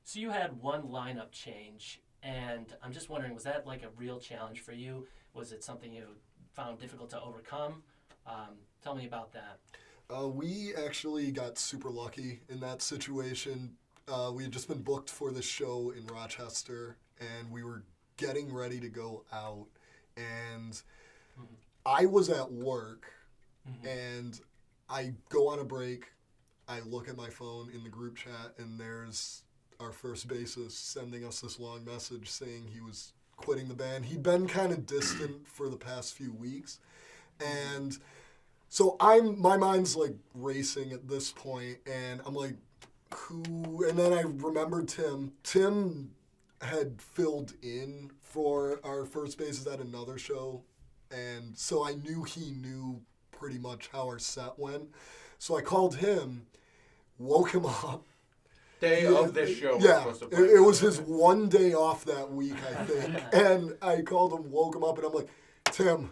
So you had one lineup change, and I'm just wondering, was that like a real challenge for you? Was it something you found difficult to overcome? Tell me about that. We actually got super lucky in that situation. We had just been booked for this show in Rochester, and we were getting ready to go out, and I was at work, and I go on a break. I look at my phone in the group chat, and there's our first bassist sending us this long message saying he was quitting the band. He'd been kind of distant for the past few weeks, and so my mind's like racing at this point, and I'm like, who? And then I remembered Tim. Tim had filled in for our first bassist at another show, and so I knew he knew pretty much how our set went. So I called him, woke him up. Day of this show. Yeah, it was his one day off that week, I think. And I called him, woke him up, and I'm like, Tim,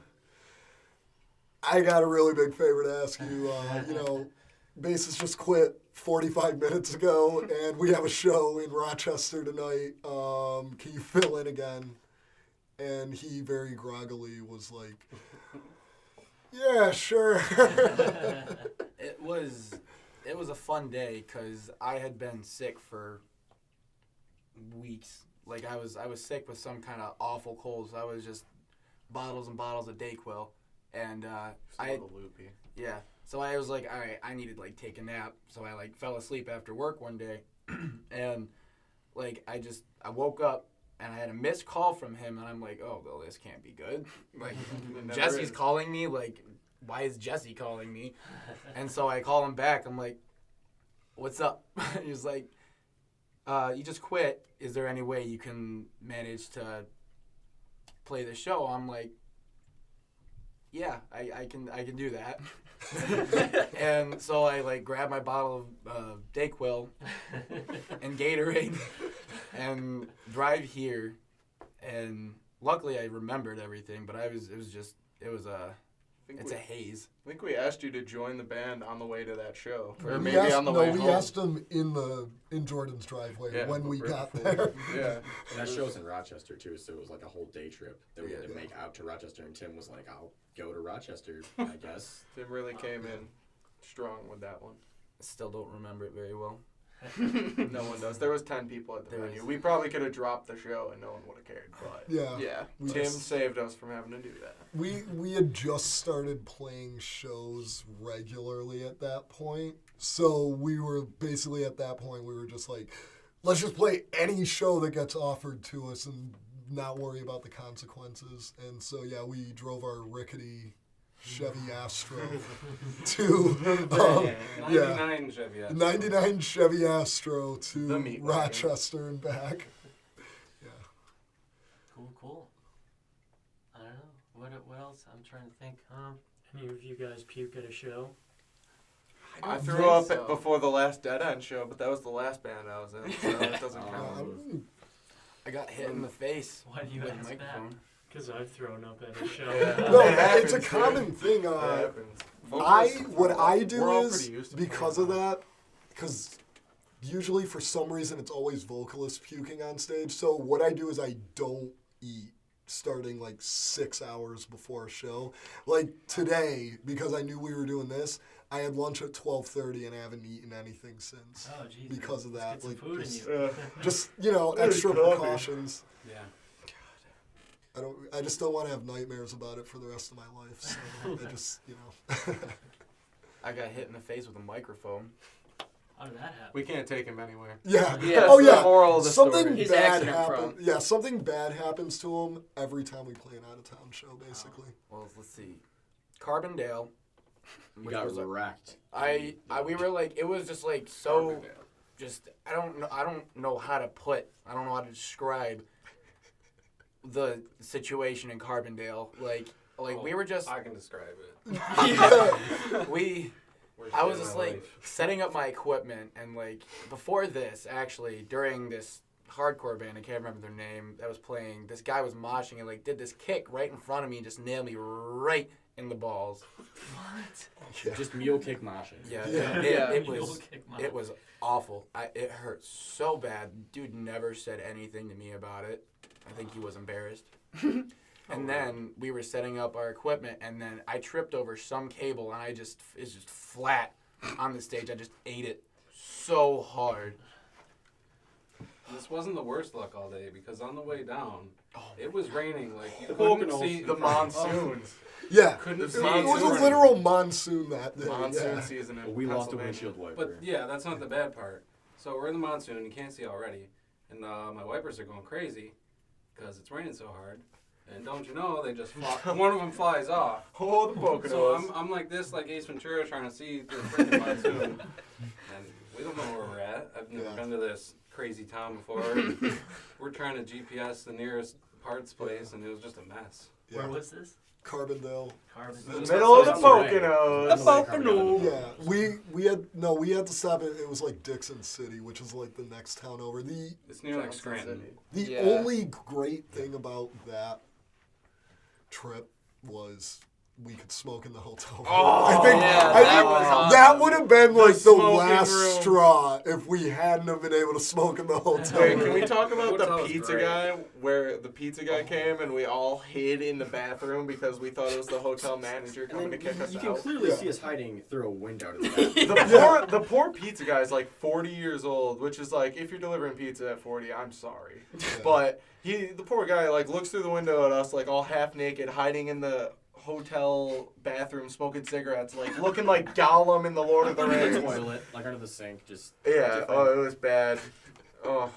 I got a really big favor to ask you. Bassist just quit 45 minutes ago, and we have a show in Rochester tonight. Can you fill in again? And he very groggily was like, yeah, sure. It was a fun day because I had been sick for weeks. Like I was sick with some kind of awful cold. So I was just bottles and bottles of Dayquil, and loopy. Yeah. So I was like, all right, I need to like take a nap. So I like fell asleep after work one day, and like I woke up and I had a missed call from him, and I'm like, oh well, this can't be good. Like Jesse's calling me. Like, why is Jesse calling me? And so I call him back. I'm like, what's up? He's like, you just quit. Is there any way you can manage to play the show? I'm like, yeah, I can do that. And so I like grab my bottle of Dayquil and Gatorade and drive here, and luckily I remembered everything, but it's a haze. I think we asked you to join the band on the way to that show, or We maybe asked, on the way we home. asked him in Jordan's driveway when we got there. Yeah. And that show's in Rochester, too, so it was like a whole day trip that we had to make out to Rochester, and Tim was like, I'll go to Rochester, I guess. Tim really came in strong with that one. Still don't remember it very well. No one does. There was 10 people at the venue. We probably could have dropped the show and no one would have cared, but yeah. Tim saved us from having to do that. We had just started playing shows regularly at that point, so we were basically at that point we were just like, let's just play any show that gets offered to us and not worry about the consequences. And so yeah, we drove our rickety Chevy Astro to 99 Chevy Astro. 99 Chevy Astro to Rochester and back. Yeah. Cool. I don't know. What else? I'm trying to think. Any of you guys puke at a show? I threw up before the last Dead End show, but that was the last band I was in, so it doesn't count. I got hit in the face. Why do you with ask a microphone. that? Because I've thrown up at a show. No, happens, it's a common thing. What I do is, because of that, because usually for some reason it's always vocalists puking on stage, so what I do is I don't eat starting like 6 hours before a show. Like today, because I knew we were doing this, I had lunch at 12:30 and I haven't eaten anything since. Oh, geez. Because of that. Let's get some Like, food in you. just extra precautions. Yeah. I just don't want to have nightmares about it for the rest of my life. So I just, I got hit in the face with a microphone. How did that happen? We can't take him anywhere. Yeah. Yes, Oh the yeah. moral of the Something story. He's bad accident happens. prone. Yeah, something bad happens to him every time we play an out of town show, basically. Well, let's see. Carbondale. We got wrecked. We were like, it was just like so, just I don't know how to describe the situation in Carbondale. Like we were just. I can describe it. I was just like setting up my equipment, and like before this, actually during this hardcore band, I can't remember their name, that was playing. This guy was moshing and like did this kick right in front of me and just nailed me right in the balls. What? Yeah. Just mule kick moshing. It was awful. It hurt so bad. Dude never said anything to me about it. I think he was embarrassed. And then we were setting up our equipment, and then I tripped over some cable, and it's just flat on the stage. I just ate it so hard. This wasn't the worst luck all day, because on the way down, it was raining. Like, you couldn't see the monsoons. Yeah, Couldn't it see was a literal monsoon that day. Monsoon season in We lost a Pennsylvania. windshield wiper. But yeah, that's not the bad part. So we're in the monsoon, you can't see already, and my wipers are going crazy because it's raining so hard. And don't you know, they just fly, one of them flies off. Oh, the Poconos. So I'm like this, like Ace Ventura, trying to see through the freaking monsoon, and we don't know where we're at. I've never been to this crazy town before. We're trying to GPS the nearest parts place, and it was just a mess. Yeah. Where was this? Carbondale. The middle of the Poconos. The Poconos. Yeah, we had to stop it. It was like Dixon City, which is like the next town over. It's near like Scranton. The only great thing about that trip was we could smoke in the hotel room. I think that would have been like the last straw if we hadn't have been able to smoke in the hotel Wait, room. can we talk about the Hotel's pizza great. guy, where the pizza guy came and we all hid in the bathroom because we thought it was the hotel manager And coming then to kick us you out? can clearly see us hiding through a window to the bathroom. The poor pizza guy is like 40 years old, which is like, if you're delivering pizza at 40, I'm sorry. But the poor guy like looks through the window at us like all half naked, hiding in the hotel bathroom, smoking cigarettes, like looking like Gollum in the Lord of the Under the Rings. toilet, like under the sink, just Yeah, it was bad. Oh.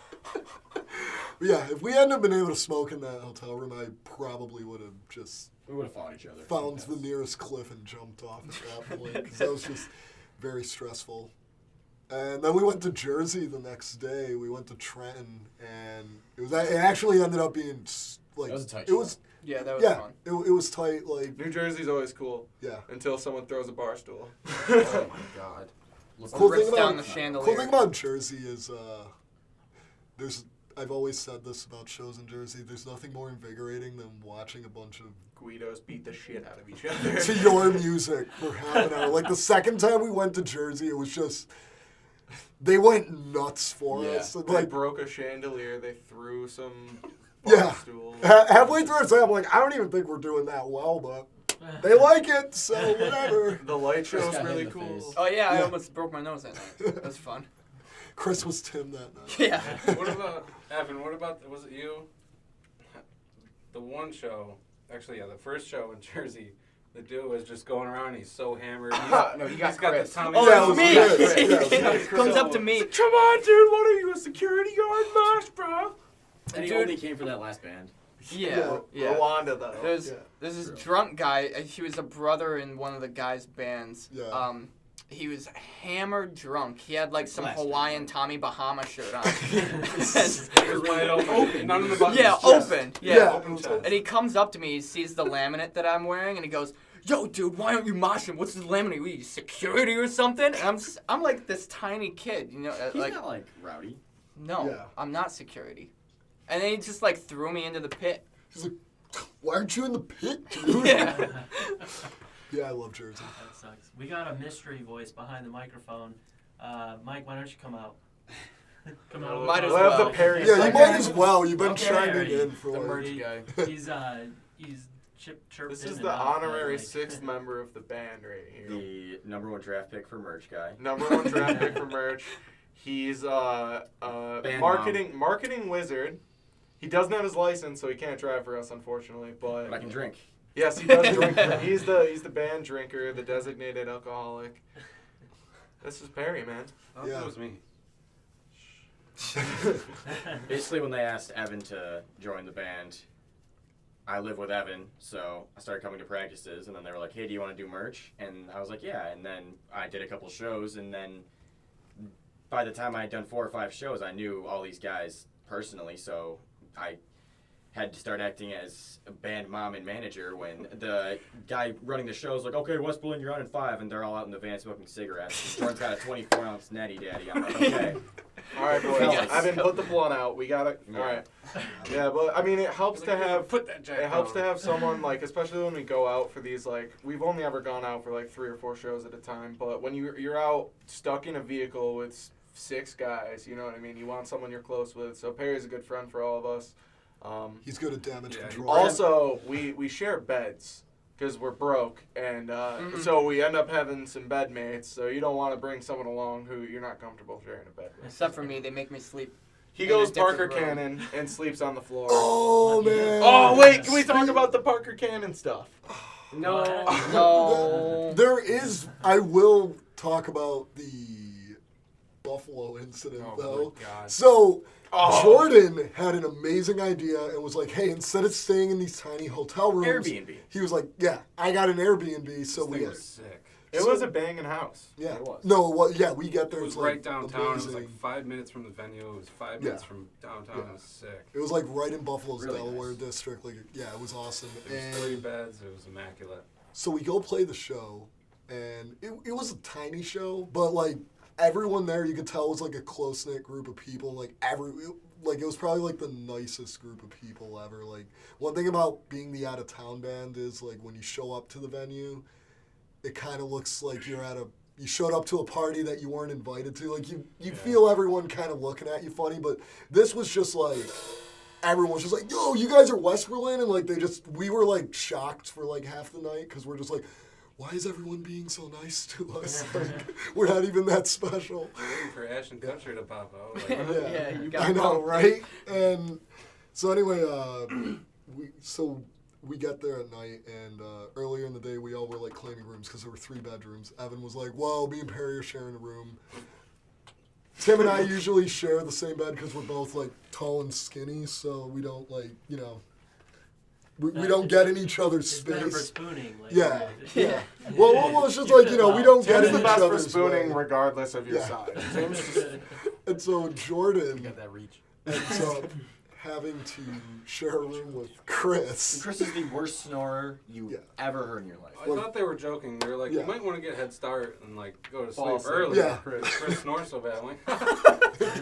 Yeah, if we hadn't have been able to smoke in that hotel room, I probably would have just we would have fought each other. found the nearest cliff and jumped off at that point, because that was just very stressful. And then we went to Jersey the next day. We went to Trenton, and it actually ended up being like That was a tight it was. shot. Yeah, that was fun. It was tight. Like New Jersey's always cool yeah. until someone throws a bar stool. Oh my god. Cool Rips thing down about the chandelier. cool thing about Jersey is I've always said this about shows in Jersey. There's nothing more invigorating than watching a bunch of Guidos beat the shit out of each other. to your music for half an hour. Like the second time we went to Jersey, it was just they went nuts for us. They Like broke a chandelier. They threw some Yeah. bar stools. halfway through it, I'm like, I don't even think we're doing that well, but they like it, so whatever. The light show's got hit really in the cool. face. Oh yeah, I Yeah. almost broke my nose that night. That was fun. Chris was Tim that night. Yeah. What about, Evan, was it you? The one show, actually, yeah, the first show in Jersey, the dude was just going around, he's so hammered. No, he got He's got Chris. the Tommy Oh, Yeah, it was it was me. Chris. Yeah, it was Comes up to me. Come on, dude. What are you, a security guard, Mosh, bro? And he Dude. only came for that last band. Yeah. Rwanda, though. There's this drunk guy. He was a brother in one of the guys' bands. Yeah. He was hammered drunk. He had like some Blasted. Hawaiian Tommy Bahama shirt on. It was wide open. None of the buttons. Yeah, just open. Yeah. Yeah. Open chest. And he comes up to me. He sees the laminate that I'm wearing, and he goes, "Yo, dude, why aren't you moshing? What's the laminate? What are you, security or something?" And I'm like this tiny kid, you know, He's like not like rowdy. no, Yeah. I'm not security. And then he just like threw me into the pit. He's like, why aren't you in the pit, dude? Yeah. Yeah, I love Jersey. That sucks. We got a mystery voice behind the microphone. Mike, why don't you come out? Come on. Might as We'll have well. the Perry Yeah, you segment. might as well. You've been Okay. chiming in for The like, merch guy. He's chirped This in is and the out, but, honorary like- sixth member of the band right here. The number one draft pick for merch guy. Number one draft pick for merch. He's Band marketing wizard. He doesn't have his license, so he can't drive for us, unfortunately. But I can drink. Yes, he does drink. He's the band drinker, the designated alcoholic. This is Perry, man. I thought Yeah. that was me. Basically, when they asked Evan to join the band, I live with Evan, so I started coming to practices, and then they were like, hey, do you want to do merch? And I was like, yeah. And then I did a couple shows, and then by the time I had done 4 or 5 shows, I knew all these guys personally, so I had to start acting as a band mom and manager when the guy running the show was like, okay, West Berlin, you're on in 5, and they're all out in the van smoking cigarettes. Jordan's got a 24-ounce natty daddy. I'm like, okay. All right, boys. Yes. Evan, put the blunt out. We got it. All right. Yeah, but I mean, it helps to have. Put that jack It helps to down. have someone like, especially when we go out for these like, we've only ever gone out for like 3 or 4 shows at a time. But when you're out stuck in a vehicle with 6 guys, you know what I mean. You want someone you're close with. So Perry's a good friend for all of us. He's good at damage Yeah, control. Also, we share beds because we're broke, and so we end up having some bed mates. So you don't want to bring someone along who you're not comfortable sharing a bed with. Except for me, they make me sleep. He In a goes different Parker room. Cannon and sleeps on the floor. Oh man! Oh wait, can we talk about the Parker Cannon stuff? No, What? no. There is. I will talk about the Buffalo incident Oh though. my God. So Oh. Jordan had an amazing idea and was like, "Hey, instead of staying in these tiny hotel rooms, Airbnb. he was like, "Yeah, I got an Airbnb." So This we, thing was sick. It was a banging house. yeah, It was. no, well, yeah, we get there. It was it's like right downtown. It was like amazing. 5 minutes from the venue. It was 5 minutes from downtown. Yeah. It was sick. It was like right in Buffalo's Really Delaware nice. district. Like, yeah, it was awesome. There was 3 beds. It was immaculate. So we go play the show, and it was a tiny show, but like everyone there, you could tell was like a close knit group of people. Like it was probably like the nicest group of people ever. Like one thing about being the out of town band is like when you show up to the venue, it kind of looks like you showed up to a party that you weren't invited to. Like you feel everyone kind of looking at you funny, but this was just like. Everyone was just like, "Yo, you guys are West Berlin," and like we were like shocked for like half the night because we're just like, why is everyone being so nice to us? Like, we're not even that special. We're waiting for Ashton Kutcher to pop out. Like, Yeah, you got I know, bumped. right? And so anyway, we got there at night, and earlier in the day, we all were like claiming rooms because there were 3 bedrooms. Evan was like, "Well, me and Perry are sharing a room." Tim and I usually share the same bed because we're both like tall and skinny, so we don't like we don't get in each other's It's better for space. spooning. Like, Yeah, yeah. Well, it's just like we don't get Tim's in the each best for other's spooning way. regardless of your Yeah. size. Tim's just, And so Jordan Got that reach. ends up having to share a room with Chris. Chris is the worst snorer you Yeah. ever heard in your life. I thought they were joking. They were like, Yeah. you might want to get a head start and like go to Fall sleep asleep. early. Yeah. Chris snores so bad. I'm like,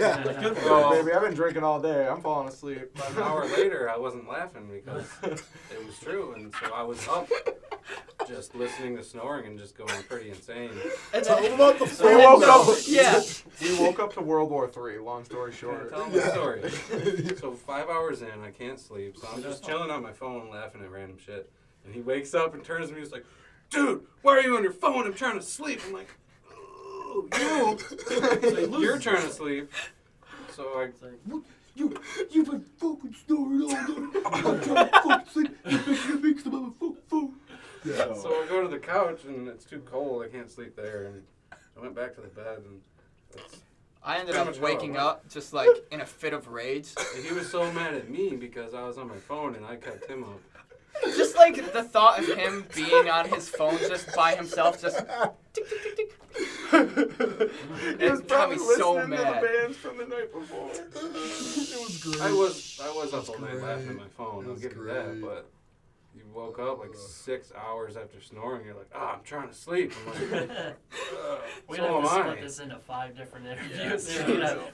Yeah. Good Well- baby. I've been drinking all day. I'm falling asleep. about an hour later, I wasn't laughing because it was true, and so I was up, just listening to snoring and just going pretty insane. Tell him about the We phone woke call. up. Yeah. We woke up to World War III. Long story short. Tell them the story. So 5 hours in, I can't sleep, so I'm just chilling on my phone, laughing at random shit. And he wakes up and turns to me, he's like, "Dude, why are you on your phone? I'm trying to sleep." I'm like, "Oh, you." He's like, "You're trying to sleep." So I You've been fucking snoring all day. I'm trying to fucking sleep. You make some other fucking food. Yeah. So I go to the couch and it's too cold. I can't sleep there. And I went back to the bed and it's, I ended Pretty up much how it waking went. up just like in a fit of rage. and he was so mad at me because I was on my phone and I kept him up. Just like the thought of him being on his phone just by himself, just tick, tick, tick, tick. He was It got probably me listening so to mad. the bands from the night before. It was great. I was up all night great. laughing at my phone. It I'll was give you that. great. But you woke up like 6 hours after snoring. You're like, "I'm trying to sleep." I'm like, we're so gonna am have to I. split this into 5 different interviews. Yeah. You know,